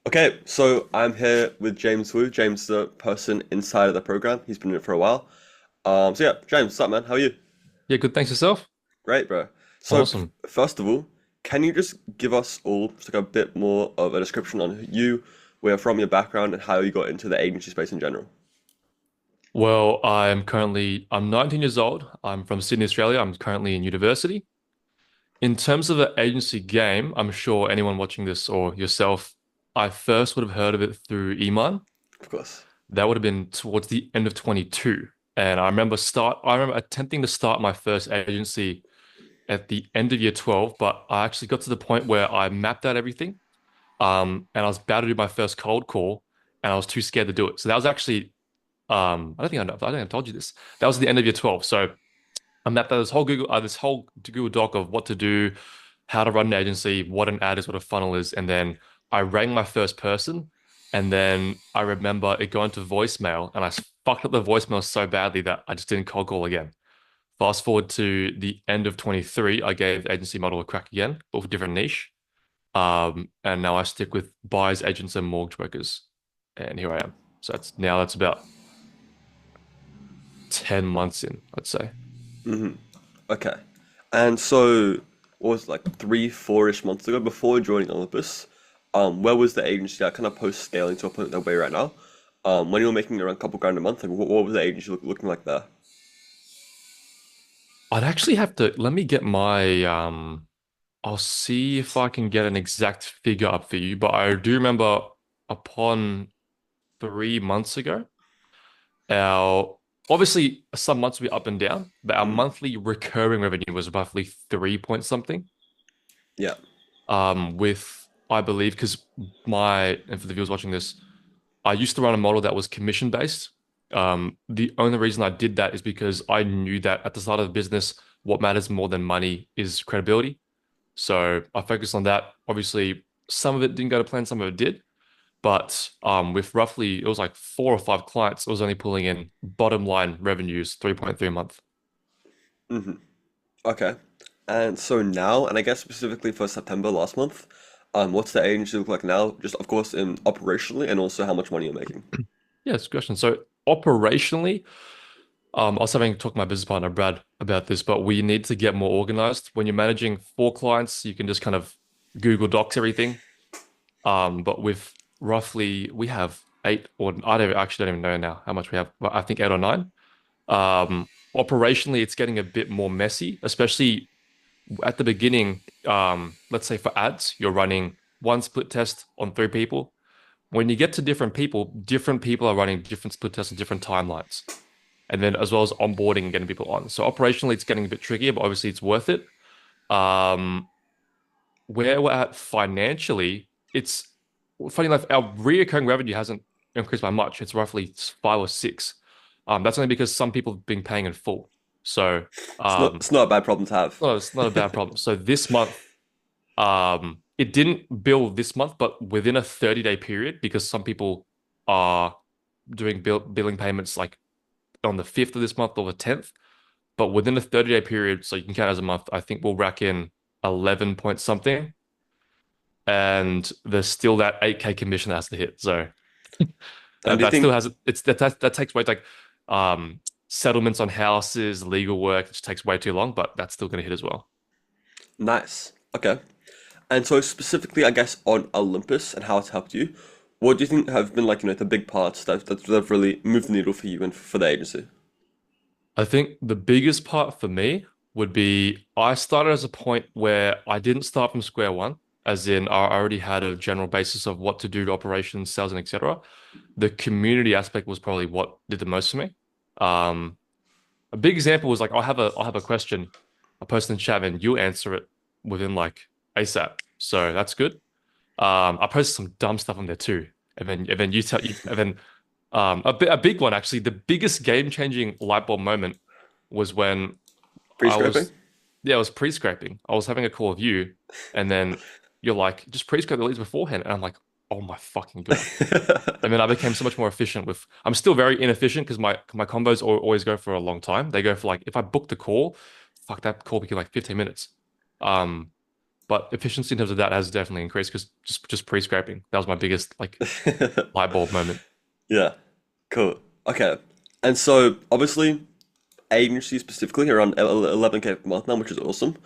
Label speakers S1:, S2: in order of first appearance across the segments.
S1: Okay, so I'm here with James Wu. James, the person inside of the program. He's been in it for a while. So yeah, James, what's up, man? How are you?
S2: Yeah, good. Thanks yourself.
S1: Great, bro. So
S2: Awesome.
S1: first of all, can you just give us all just like a bit more of a description on you, where you're from, your background, and how you got into the agency space in general?
S2: Well, I'm 19 years old. I'm from Sydney, Australia. I'm currently in university. In terms of the agency game, I'm sure anyone watching this or yourself, I first would have heard of it through Eman.
S1: Of course.
S2: That would have been towards the end of 22. And I remember attempting to start my first agency at the end of year 12, but I actually got to the point where I mapped out everything. And I was about to do my first cold call and I was too scared to do it. So that was actually I don't think I told you this. That was the end of year 12. So I mapped out this whole Google Doc of what to do, how to run an agency, what an ad is, what a funnel is, and then I rang my first person, and then I remember it going to voicemail, and I fucked up the voicemail so badly that I just didn't cold call again. Fast forward to the end of 23, I gave the agency model a crack again, but with a different niche. And now I stick with buyers, agents, and mortgage brokers, and here I am. So that's about 10 months in, I'd say.
S1: Okay. And so, what was it, like 3, 4-ish months ago, before joining Olympus, where was the agency that kind of post scaling to a point that way right now? When you were making around a couple grand a month, like what was the agency looking like there?
S2: I'd actually have to let me get my I'll see if I can get an exact figure up for you, but I do remember upon 3 months ago, our obviously some months will be up and down, but our
S1: Mhm.
S2: monthly recurring revenue was roughly 3 point something.
S1: Yeah.
S2: With I believe because and for the viewers watching this, I used to run a model that was commission based. The only reason I did that is because I knew that at the start of the business, what matters more than money is credibility. So I focused on that. Obviously, some of it didn't go to plan, some of it did. But with roughly, it was like 4 or 5 clients, it was only pulling in bottom line revenues 3.3 a month.
S1: hmm Okay. And so now, and I guess specifically for September last month, what's the agency look like now? Just of course in operationally and also how much money you're making.
S2: Yeah, it's a good question. So operationally, I was having to talk to my business partner, Brad, about this, but we need to get more organized. When you're managing 4 clients, you can just kind of Google Docs everything. But with roughly, we have eight, or I don't even know now how much we have, but I think eight or nine. Operationally, it's getting a bit more messy, especially at the beginning. Let's say for ads, you're running one split test on 3 people. When you get to different people are running different split tests on different timelines. And then as well as onboarding and getting people on. So operationally, it's getting a bit trickier, but obviously it's worth it. Um, where we're at financially, it's funny enough, our recurring revenue hasn't increased by much. It's roughly five or six. That's only because some people have been paying in full. So um,
S1: It's not a bad problem to have.
S2: no, it's not a bad problem. So this month, it didn't bill this month, but within a 30-day period, because some people are doing billing payments like on the 5th of this month or the 10th. But within a 30-day period, so you can count as a month, I think we'll rack in 11 point something. And there's still that 8K commission that has to hit. So
S1: And do you
S2: that still
S1: think
S2: has it's that takes way like settlements on houses, legal work, it just takes way too long, but that's still gonna hit as well.
S1: nice? Okay. And so specifically, I guess on Olympus and how it's helped you, what do you think have been like, the big parts that have really moved the needle for you and for the agency?
S2: I think the biggest part for me would be I started as a point where I didn't start from square one, as in I already had a general basis of what to do to operations, sales, and etc. The community aspect was probably what did the most for me. Um, a big example was like I'll have a question, I post in chat, and you answer it within like ASAP. So that's good. I posted some dumb stuff on there too, and then you tell you and then a big one actually. The biggest game changing light bulb moment was when I
S1: Pre-scraping?
S2: was yeah I was pre-scraping. I was having a call with you, and then you're like just pre-scrape the leads beforehand, and I'm like oh my fucking God. And then I became so much more efficient with. I'm still very inefficient because my combos always go for a long time. They go for like if I book the call, fuck that call became like 15 minutes. Um, But efficiency in terms of that has definitely increased because just pre-scraping. That was my biggest like light bulb moment.
S1: Yeah, cool. Okay. And so obviously agency specifically around 11K per month now, which is awesome.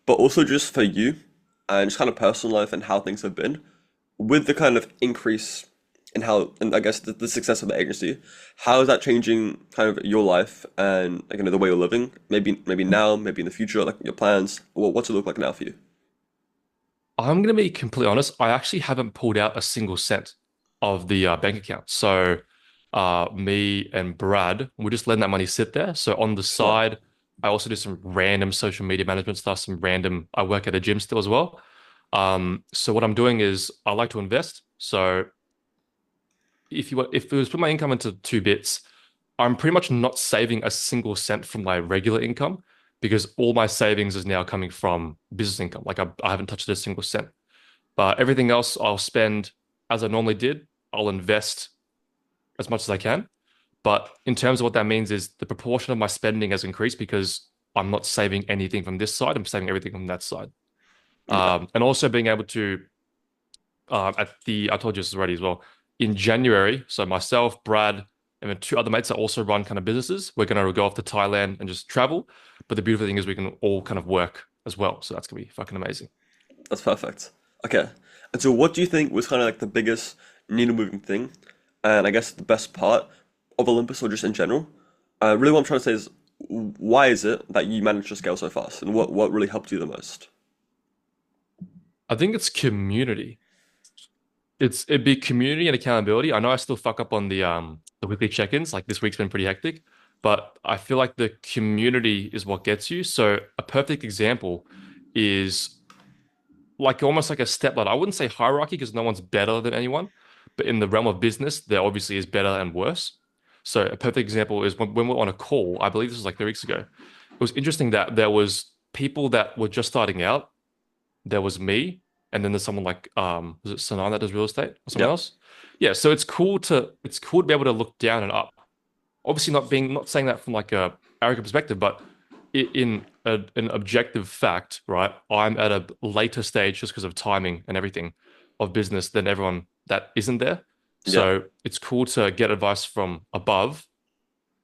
S1: But also just for you and just kind of personal life and how things have been with the kind of increase in how, and I guess the success of the agency, how is that changing kind of your life and like, the way you're living? Maybe now, maybe in the future, like your plans. What's it look like now for you?
S2: I'm gonna be completely honest. I actually haven't pulled out a single cent of the bank account. So, me and Brad, we're just letting that money sit there. So on the
S1: Smart.
S2: side, I also do some random social media management stuff, some random. I work at a gym still as well. So what I'm doing is I like to invest. So if it was put my income into two bits, I'm pretty much not saving a single cent from my regular income because all my savings is now coming from business income. Like I haven't touched a single cent. But everything else I'll spend as I normally did. I'll invest as much as I can. But in terms of what that means is the proportion of my spending has increased because I'm not saving anything from this side. I'm saving everything from that side.
S1: Yeah,
S2: And also being able to I told you this already as well. In January, so myself, Brad, and then two other mates that also run kind of businesses, we're going to go off to Thailand and just travel. But the beautiful thing is we can all kind of work as well. So that's going to be fucking amazing.
S1: that's perfect. Okay. And so what do you think was kind of like the biggest needle moving thing? And I guess the best part of Olympus or just in general? Really what I'm trying to say is why is it that you managed to scale so fast and what really helped you the most?
S2: I think it's community. It'd be community and accountability. I know I still fuck up on the weekly check-ins. Like this week's been pretty hectic, but I feel like the community is what gets you. So a perfect example is like almost like a step ladder. I wouldn't say hierarchy because no one's better than anyone, but in the realm of business, there obviously is better and worse. So a perfect example is when we were on a call, I believe this was like 3 weeks ago. It was interesting that there was people that were just starting out. There was me, and then there's someone like was it Sanan that does real estate or someone
S1: Yeah,
S2: else? Yeah, so it's cool to be able to look down and up. Obviously not saying that from like a arrogant perspective, but an objective fact, right? I'm at a later stage just because of timing and everything of business than everyone that isn't there.
S1: yeah,
S2: So it's cool to get advice from above,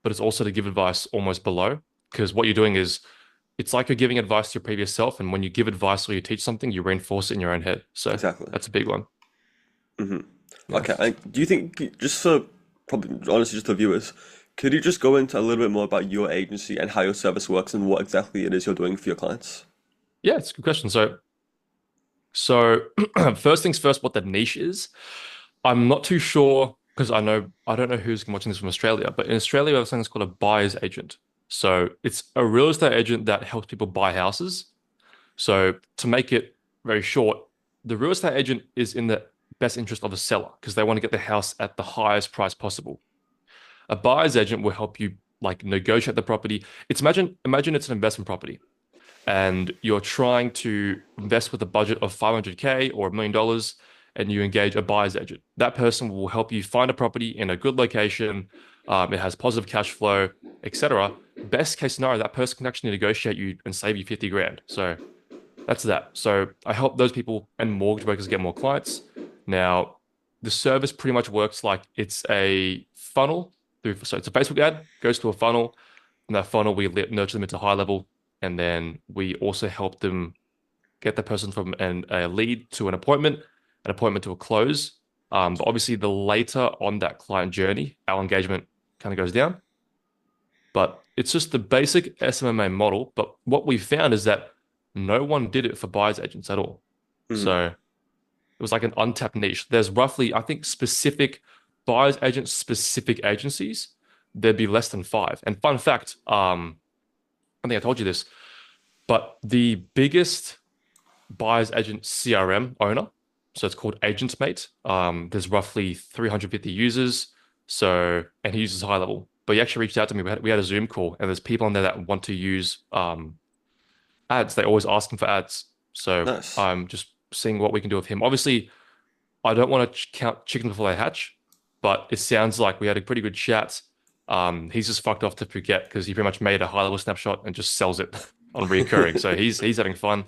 S2: but it's also to give advice almost below because what you're doing is it's like you're giving advice to your previous self, and when you give advice or you teach something, you reinforce it in your own head. So
S1: exactly.
S2: that's a big one.
S1: Hmm.
S2: Yeah.
S1: Okay, and do you think, just for probably honestly just the viewers, could you just go into a little bit more about your agency and how your service works and what exactly it is you're doing for your clients?
S2: Yeah, it's a good question. So first things first, what the niche is. I'm not too sure because I don't know who's watching this from Australia, but in Australia, we have something that's called a buyer's agent. So it's a real estate agent that helps people buy houses. So to make it very short, the real estate agent is in the best interest of the seller because they want to get the house at the highest price possible. A buyer's agent will help you like negotiate the property. Imagine it's an investment property and you're trying to invest with a budget of 500K or $1 million and you engage a buyer's agent. That person will help you find a property in a good location. It has positive cash flow, etc. Best case scenario, that person can actually negotiate you and save you 50 grand. So that's that. So I help those people and mortgage brokers get more clients. Now, the service pretty much works like it's a funnel so it's a Facebook ad, goes to a funnel, and that funnel we nurture them into high level, and then we also help them get the person from a lead to an appointment to a close. But obviously, the later on that client journey, our engagement kind of goes down. But it's just the basic SMMA model. But what we found is that no one did it for buyers agents at all.
S1: Hmm.
S2: So it was like an untapped niche. There's roughly, I think, specific buyers agents, specific agencies. There'd be less than five. And fun fact, I think I told you this, but the biggest buyer's agent CRM owner, so it's called AgentMate. There's roughly 350 users. So, and he uses high level. But he actually reached out to me. We had a Zoom call, and there's people on there that want to use ads. They're always asking for ads. So
S1: Nice.
S2: I'm just seeing what we can do with him. Obviously, I don't want to count chickens before they hatch, but it sounds like we had a pretty good chat. He's just fucked off to Phuket because he pretty much made a high level snapshot and just sells it on reoccurring. So he's having fun.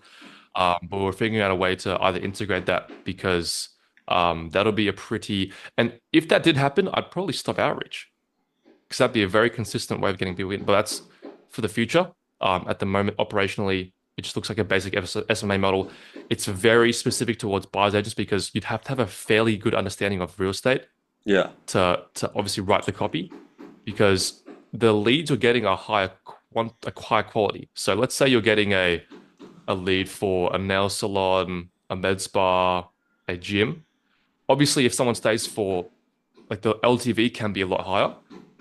S2: But we're figuring out a way to either integrate that because that'll be a pretty, and if that did happen, I'd probably stop outreach because that'd be a very consistent way of getting people in. But that's for the future. At the moment, operationally, it just looks like a basic SMA model. It's very specific towards buyers agents because you'd have to have a fairly good understanding of real estate
S1: Yeah.
S2: to obviously write the copy because the leads you're getting are higher quality. So let's say you're getting a lead for a nail salon, a med spa, a gym. Obviously, if someone stays for like the LTV can be a lot higher,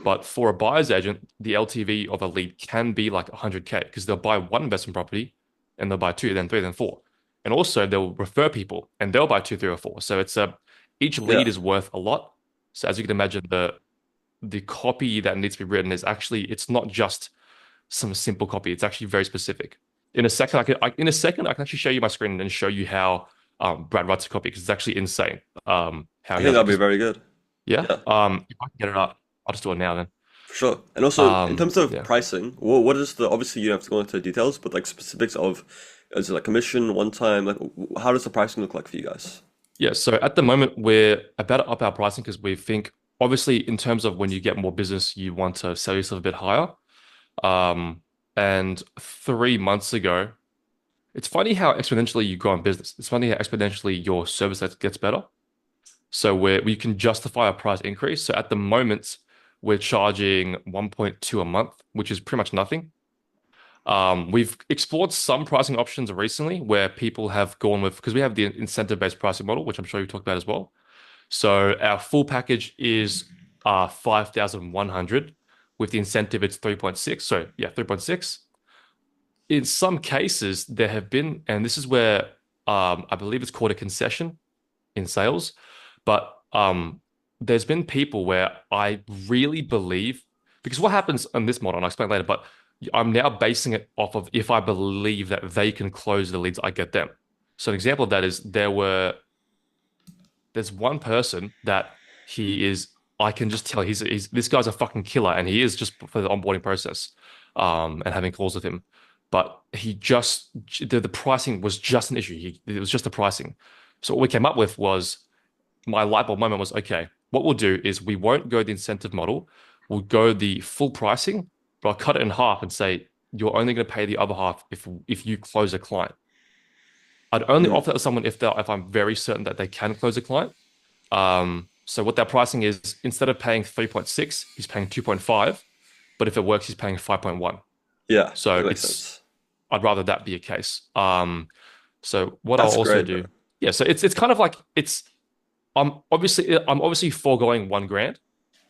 S2: but for a buyer's agent, the LTV of a lead can be like 100K because they'll buy one investment property and they'll buy two, then three, then four. And also they'll refer people and they'll buy two, three, or four. So it's a each lead
S1: Yeah.
S2: is worth a lot. So as you can imagine, the copy that needs to be written is actually it's not just some simple copy. It's actually very specific. In a second I can actually show you my screen and show you how Brad writes a copy because it's actually insane. How
S1: I
S2: he
S1: think
S2: does it.
S1: that'd be
S2: 'Cause
S1: very good.
S2: yeah.
S1: Yeah,
S2: If I can get it up, I'll just do it now then.
S1: for sure. And also, in terms of
S2: Yeah.
S1: pricing, what is the, obviously you don't have to go into details, but like specifics of, is it like commission, one time, like how does the pricing look like for you guys?
S2: Yeah. So at the moment, we're about to up our pricing because we think, obviously, in terms of when you get more business, you want to sell yourself a bit higher. Um, and 3 months ago, it's funny how exponentially you grow in business. It's funny how exponentially your service gets better. So we can justify a price increase. So at the moment, we're charging 1.2 a month, which is pretty much nothing. We've explored some pricing options recently where people have gone with, because we have the incentive-based pricing model, which I'm sure you talked about as well. So our full package is 5,100. With the incentive, it's 3.6. So yeah, 3.6. In some cases, there have been, and this is where I believe it's called a concession in sales, but there's been people where I really believe, because what happens on this model, and I'll explain later, but I'm now basing it off of if I believe that they can close the leads, I get them. So an example of that is there's one person that he is, I can just tell he's this guy's a fucking killer, and he is just for the onboarding process, and having calls with him. But he just the pricing was just an issue. It was just the pricing. So what we came up with was my light bulb moment was okay. What we'll do is we won't go the incentive model. We'll go the full pricing, but I'll cut it in half and say you're only going to pay the other half if you close a client. I'd only
S1: Hmm.
S2: offer that to someone if I'm very certain that they can close a client. So what that pricing is, instead of paying 3.6, he's paying 2.5, but if it works, he's paying 5.1.
S1: Yeah,
S2: So
S1: that makes
S2: it's
S1: sense.
S2: I'd rather that be a case. So what I'll
S1: That's
S2: also
S1: great, bro.
S2: do, yeah, so it's kind of like I'm obviously foregoing 1 grand.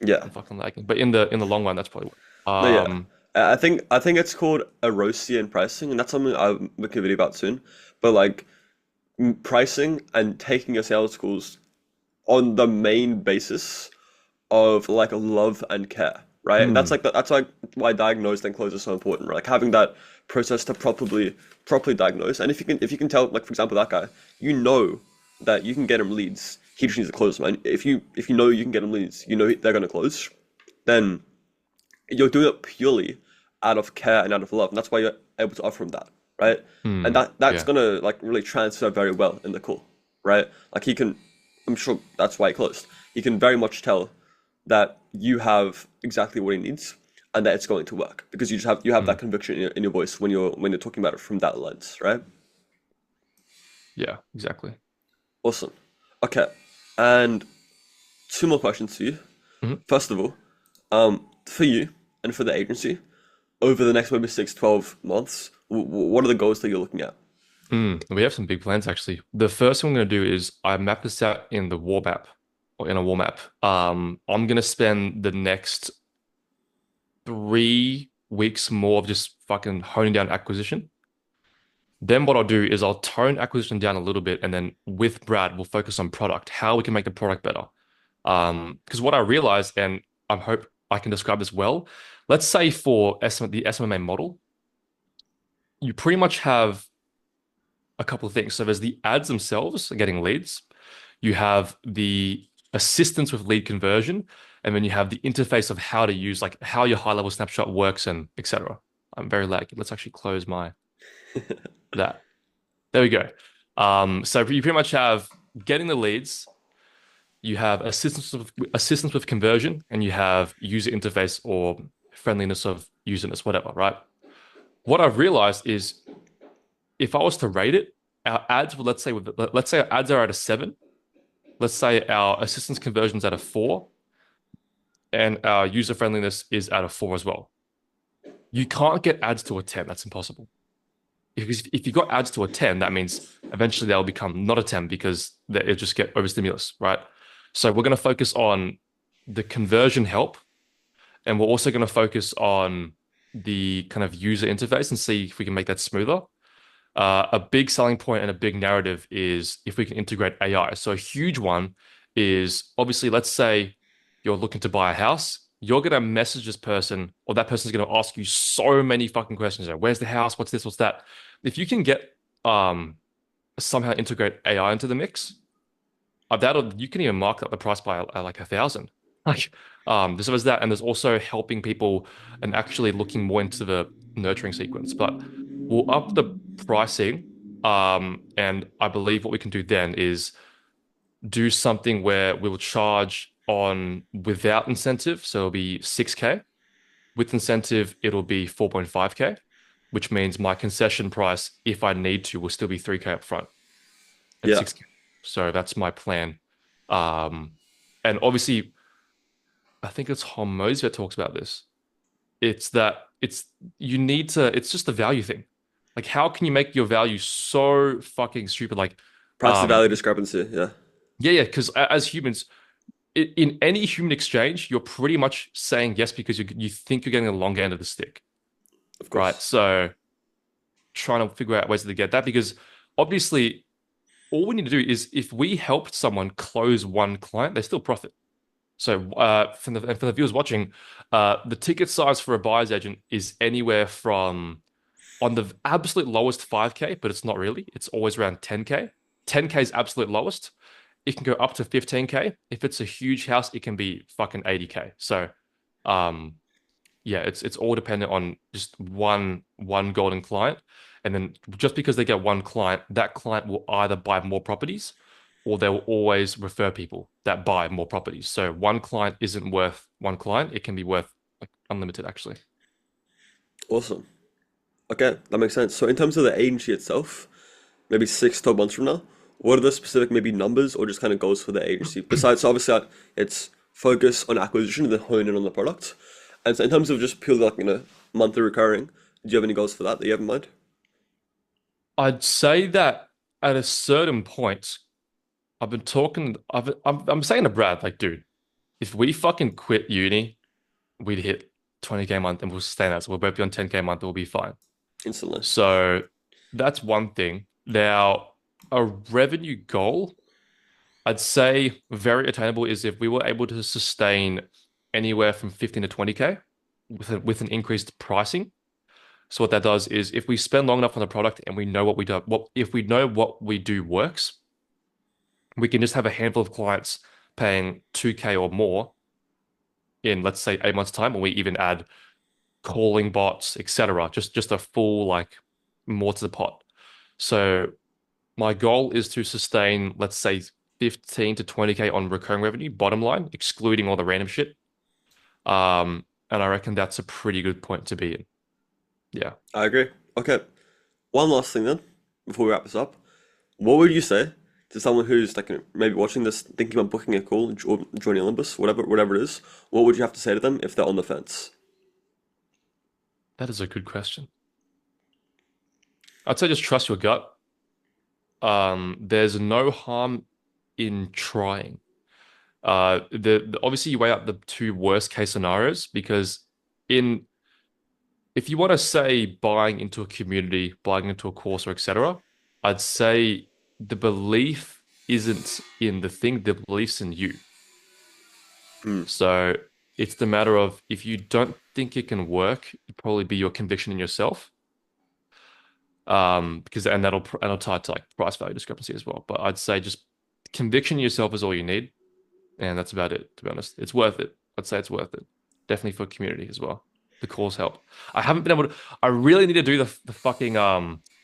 S1: Yeah.
S2: I'm fucking lagging, but in the long run, that's probably
S1: No, yeah.
S2: um
S1: I think it's called Erosian pricing, and that's something I'll make a video about soon. But like pricing and taking your sales calls on the main basis of like love and care, right? That's
S2: mm,
S1: like that's like why diagnose and close is so important, right? Like having that process to properly diagnose. And if you can tell, like for example, that guy, you know that you can get him leads. He just needs to close them. And if you know you can get him leads, you know they're gonna close. Then you're doing it purely out of care and out of love, and that's why you're able to offer him that, right? And that's
S2: yeah.
S1: gonna like really transfer very well in the call, right? Like he can, I'm sure that's why he closed. He can very much tell that you have exactly what he needs and that it's going to work because you have that
S2: Mm,
S1: conviction in your voice when you're talking about it from that lens, right?
S2: yeah, exactly.
S1: Awesome. Okay, and two more questions for you.
S2: Mhm.
S1: First of all, for you and for the agency, over the next maybe 6, 12 months, what are the goals that you're looking at?
S2: We have some big plans actually. The first thing I'm going to do is I map this out in the war map or in a war map. I'm going to spend the next 3 weeks more of just fucking honing down acquisition. Then what I'll do is I'll tone acquisition down a little bit, and then with Brad, we'll focus on product, how we can make the product better. Because what I realized, and I hope I can describe this well, let's say for the SMMA model, you pretty much have a couple of things. So there's the ads themselves getting leads, you have the assistance with lead conversion, and then you have the interface of how to use, like how your high level snapshot works and etc. I'm very laggy. Let's actually close my that. There we go. So you pretty much have getting the leads, you have assistance with conversion, and you have user interface or friendliness of userness, whatever, right? What I've realized is if I was to rate it, our ads, let's say our ads are at a 7, let's say our assistance conversions at a 4, and our user friendliness is at a 4 as well. You can't get ads to a 10. That's impossible. Because if you got ads to a 10, that means eventually they'll become not a 10 because it'll just get overstimulus, right? So we're going to focus on the conversion help, and we're also going to focus on the kind of user interface and see if we can make that smoother. A big selling point and a big narrative is if we can integrate AI. So a huge one is obviously, let's say you're looking to buy a house, you're going to message this person, or that person's going to ask you so many fucking questions. Like, where's the house? What's this? What's that? If you can get somehow integrate AI into the mix, that'll you can even mark up the price by like 1,000. Like, there's that, and there's also helping people and actually looking more into the nurturing sequence. But we'll up the pricing, and I believe what we can do then is do something where we'll charge on without incentive, so it'll be 6K. With incentive, it'll be 4.5K, which means my concession price, if I need to, will still be 3K up front and
S1: Yeah.
S2: 6K. So that's my plan. Um, and obviously, I think it's Hormozy that talks about this. It's that you need to, it's just a value thing. Like, how can you make your value so fucking stupid? Like,
S1: Price to
S2: um,
S1: value discrepancy. Yeah.
S2: yeah, because as humans, in any human exchange, you're pretty much saying yes because you think you're getting a long end of the stick,
S1: Of
S2: right?
S1: course.
S2: So trying to figure out ways to get that because obviously all we need to do is if we helped someone close one client, they still profit. So for the viewers watching, the ticket size for a buyer's agent is anywhere from on the absolute lowest 5K, but it's not really. It's always around 10K. 10K is absolute lowest. It can go up to 15K. If it's a huge house, it can be fucking 80K. So um yeah, it's all dependent on just one golden client. And then just because they get one client, that client will either buy more properties or they will always refer people that buy more properties. So one client isn't worth one client. It can be worth like unlimited actually.
S1: Awesome. Okay, that makes sense. So in terms of the agency itself, maybe 6 to 12 months from now, what are the specific maybe numbers or just kind of goals for the agency? Besides, obviously, it's focus on acquisition and then hone in on the product. And so in terms of just purely like, monthly recurring, do you have any goals for that you have in mind?
S2: I'd say that at a certain point, I'm saying to Brad, like, dude, if we fucking quit uni, we'd hit 20K a month and we'll sustain that. So we'll both be on 10K a month, we'll be fine.
S1: Instantly.
S2: So that's one thing. Now, a revenue goal, I'd say very attainable is if we were able to sustain anywhere from 15 to 20K with an increased pricing. So what that does is if we spend long enough on the product and we know what we do, what if we know what we do works, we can just have a handful of clients paying 2K or more in, let's say, 8 months' time, and we even add calling bots, etc. Just a full like more to the pot. So my goal is to sustain, let's say, 15 to 20K on recurring revenue, bottom line, excluding all the random shit. And I reckon that's a pretty good point to be in. Yeah.
S1: I agree. Okay, one last thing then, before we wrap this up. What would you say to someone who's like maybe watching this, thinking about booking a call or joining Olympus, whatever it is? What would you have to say to them if they're on the fence?
S2: That is a good question. I'd say just trust your gut. There's no harm in trying. Obviously you weigh up the two worst case scenarios because in if you want to say buying into a community, buying into a course or etc., I'd say the belief isn't in the thing, the belief's in you.
S1: Hmm,
S2: So it's the matter of if you don't think it can work, it'd probably be your conviction in yourself. Because and that'll tie to like price value discrepancy as well. But I'd say just conviction in yourself is all you need, and that's about it, to be honest. It's worth it. I'd say it's worth it. Definitely for community as well. The calls help. I haven't been able to. I really need to do the fucking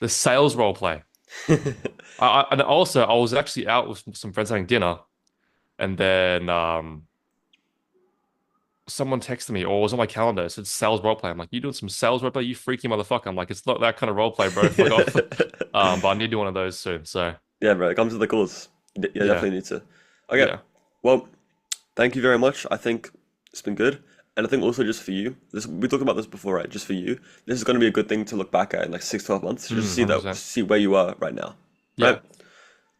S2: the sales role play. And also I was actually out with some friends having dinner, and then someone texted me or was on my calendar. It said sales roleplay. I'm like, you doing some sales roleplay? You freaky motherfucker. I'm like, it's not that kind of roleplay, bro. Fuck off. But I need to do one of those soon. So
S1: Yeah, bro, come to the calls. Yeah,
S2: yeah,
S1: definitely need to. Okay,
S2: yeah.
S1: well, thank you very much. I think it's been good. And I think also just for you, this we talked about this before, right? Just for you, this is going to be a good thing to look back at in like 6, 12 months to just see that
S2: 100%.
S1: see where you are right now,
S2: Yeah.
S1: right?